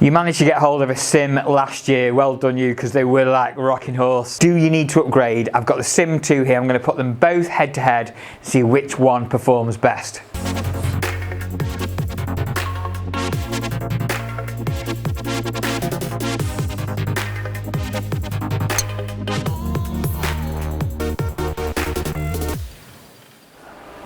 You managed to get hold of a SIM last year, well done you, because they were like rocking horse. Do you need to upgrade? I've got the SIM 2 here, I'm going to put them both head to head, see which one performs best.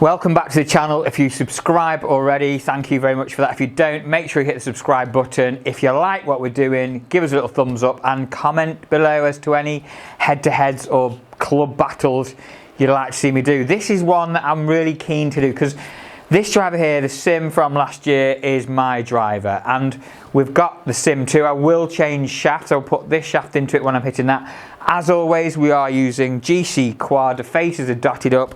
Welcome back to the channel. If you subscribe already, thank you very much for that. If you don't, make sure you hit the subscribe button. If you like what we're doing, give us a little thumbs up and comment below as to any head-to-heads or club battles you'd like to see me do. This is one that I'm really keen to do because this driver here, the SIM from last year, is my driver, and we've got the SIM 2. I will change shafts. I'll put this shaft into it when I'm hitting that. As always, we are using GC quad. The faces are dotted up,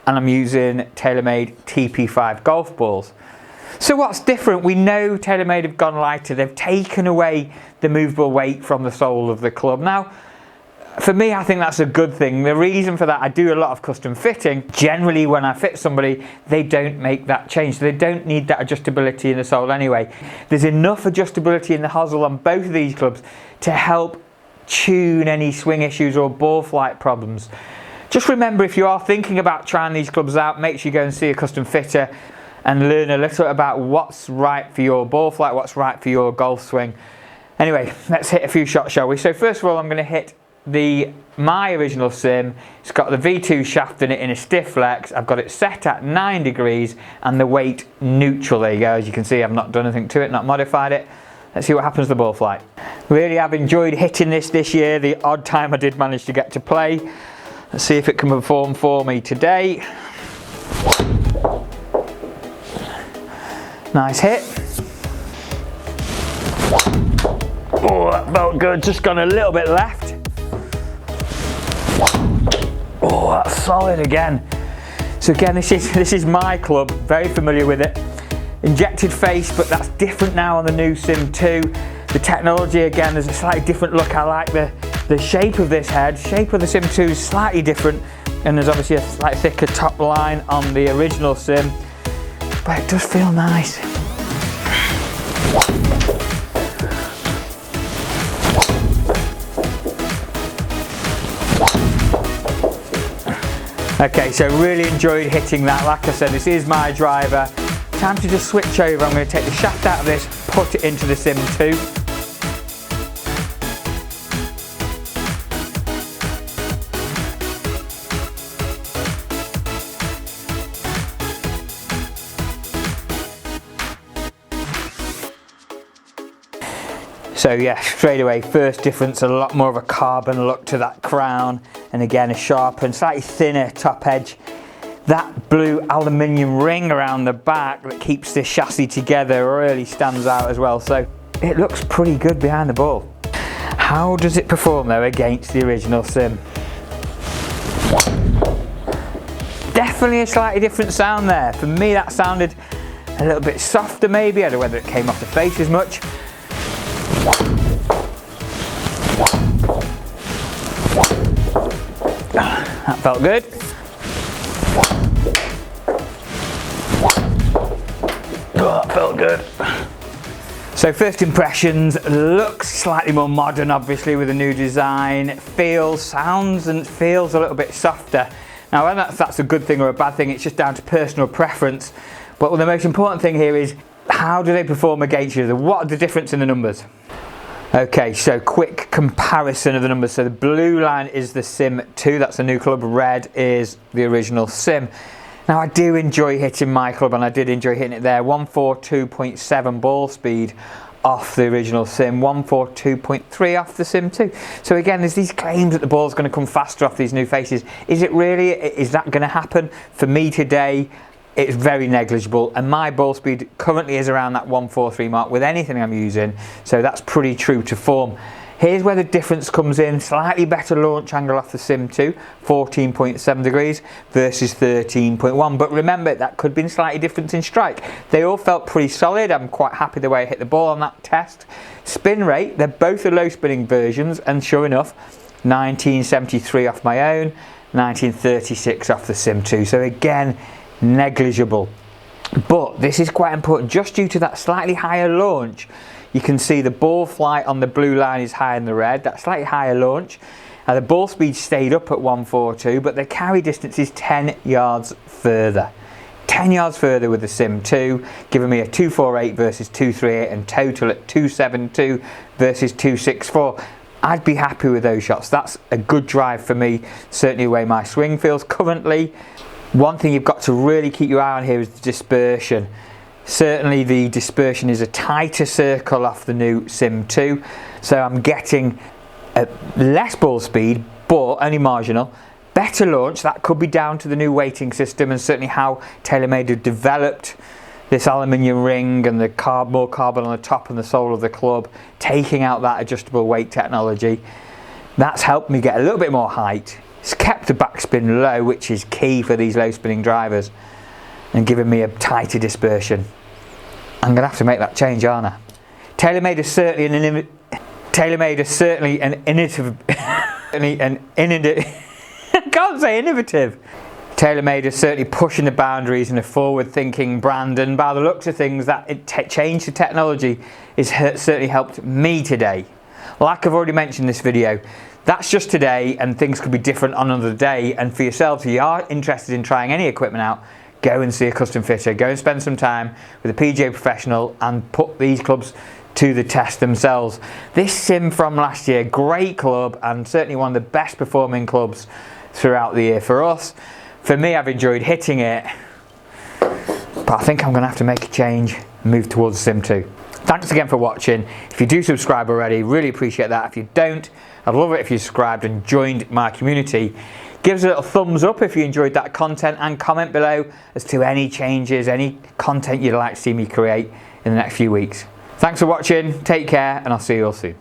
and I'm using TaylorMade TP5 golf balls. So what's different? We know TaylorMade have gone lighter. They've taken away the movable weight from the sole of the club. Now, for me, I think that's a good thing. The reason for that, I do a lot of custom fitting. Generally, when I fit somebody, they don't make that change. So they don't need that adjustability in the sole anyway. There's enough adjustability in the hosel on both of these clubs to help tune any swing issues or ball flight problems. Just remember, if you are thinking about trying these clubs out, make sure you go and see a custom fitter and learn a little about what's right for your ball flight, what's right for your golf swing. Anyway, let's hit a few shots, shall we? So first of all, I'm going to hit my original SIM. It's got the V2 shaft in it in a stiff flex. I've got it set at 9 degrees and the weight neutral. There you go. As you can see, I've not done anything to it, not modified it. Let's see what happens to the ball flight. Really, I've enjoyed hitting this year. The odd time I did manage to get to play. Let's see if it can perform for me today. Nice hit. Oh, that felt good. Just gone a little bit left. Oh, that's solid again. So again, this is my club. Very familiar with it. Injected face, but that's different now on the new SIM 2. The technology, again, there's a slightly different look. I like the shape of this head. Shape of the SIM 2 is slightly different, and there's obviously a slightly thicker top line on the original SIM, but it does feel nice. Okay, so really enjoyed hitting that. Like I said, this is my driver. Time to just switch over. I'm going to take the shaft out of this, put it into the SIM 2. So yeah, straight away, first difference, a lot more of a carbon look to that crown, and again a sharpened, slightly thinner top edge. That blue aluminium ring around the back that keeps this chassis together really stands out as well, so it looks pretty good behind the ball. How does it perform though against the original SIM? Definitely a slightly different sound there. For me, that sounded a little bit softer maybe. I don't know whether it came off the face as much. That felt good. Oh, that felt good. So first impressions, looks slightly more modern obviously with a new design. Sounds and feels a little bit softer. Now whether that's a good thing or a bad thing, it's just down to personal preference. But the most important thing here is, how do they perform against each other? What are the difference in the numbers? Okay, so quick comparison of the numbers. So the blue line is the SIM 2, that's the new club. Red is the original SIM. Now I do enjoy hitting my club, and I did enjoy hitting it there. 142.7 ball speed off the original SIM, 142.3 off the SIM 2. So again, there's these claims that the ball's going to come faster off these new faces. Is it really? Is that going to happen? For me today, it's very negligible, and my ball speed currently is around that 143 mark with anything I'm using, so that's pretty true to form. Here's where the difference comes in. Slightly better launch angle off the SIM 2, 14.7 degrees versus 13.1, but remember, that could have been slightly different in strike. They all felt pretty solid. I'm quite happy the way I hit the ball on that test. Spin rate, they're both the low spinning versions, and sure enough, 1973 off my own, 1936 off the SIM 2, so again, negligible. But this is quite important, just due to that slightly higher launch, You can see the ball flight on the blue line is higher than the red. That's slightly higher launch. The ball speed stayed up at 142, but the carry distance is 10 yards further. 10 yards further with the SIM 2, giving me a 248 versus 238 and total at 272 versus 264. I'd be happy with those shots. That's a good drive for me, certainly the way my swing feels currently. One thing you've got to really keep your eye on here is the dispersion. Certainly the dispersion is a tighter circle off the new SIM 2, so I'm getting less ball speed, but only marginal. Better launch. That could be down to the new weighting system and certainly how TaylorMade have developed this aluminium ring and the more carbon on the top and the sole of the club, taking out that adjustable weight technology. That's helped me get a little bit more height. It's kept the backspin low, which is key for these low spinning drivers, and giving me a tighter dispersion. I'm going to have to make that change, aren't I? TaylorMade is certainly an innovative I can't say innovative. TaylorMade is certainly pushing the boundaries in a forward-thinking brand, and by the looks of things, that change to technology has certainly helped me today. Like I've already mentioned in this video, that's just today, and things could be different on another day. And for yourselves, if you are interested in trying any equipment out, go and see a custom fitter. Go and spend some time with a PGA professional and put these clubs to the test themselves. This Sim from last year, great club, and certainly one of the best performing clubs throughout the year for us. For me, I've enjoyed hitting it, but I think I'm going to have to make a change and move towards the Sim 2. Thanks again for watching. If you do subscribe already, really appreciate that. If you don't, I'd love it if you subscribed and joined my community. Give us a little thumbs up if you enjoyed that content, and comment below as to any changes, any content you'd like to see me create in the next few weeks. Thanks for watching, take care, and I'll see you all soon.